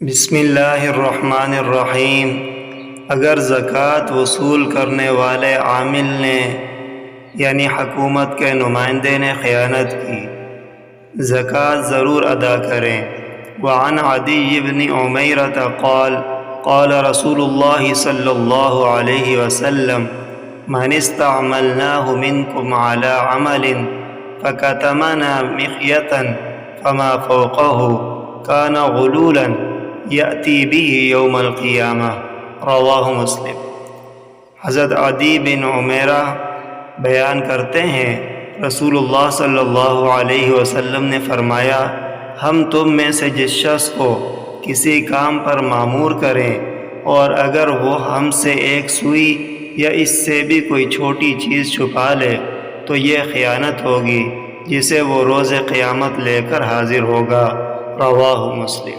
بسم اللہ الرحمن الرحیم۔ اگر زکوٰۃ وصول کرنے والے عامل نے یعنی حکومت کے نمائندے نے خیانت کی، زکوٰۃ ضرور ادا کریں۔ وعن عدی بن عمیرۃ قال قال رسول اللہ صلی اللہ علیہ وسلم من استعملناه منکم على عمل فکتمنا مخیۃ فما فوقہ کان غلولا یأتی بہ یوم القیامہ، رواہ مسلم۔ حضرت عدی بن عمیرہ بیان کرتے ہیں رسول اللہ صلی اللہ علیہ وسلم نے فرمایا، ہم تم میں سے جس شخص کو کسی کام پر مامور کریں اور اگر وہ ہم سے ایک سوئی یا اس سے بھی کوئی چھوٹی چیز چھپا لے تو یہ خیانت ہوگی جسے وہ روز قیامت لے کر حاضر ہوگا، رواہ مسلم۔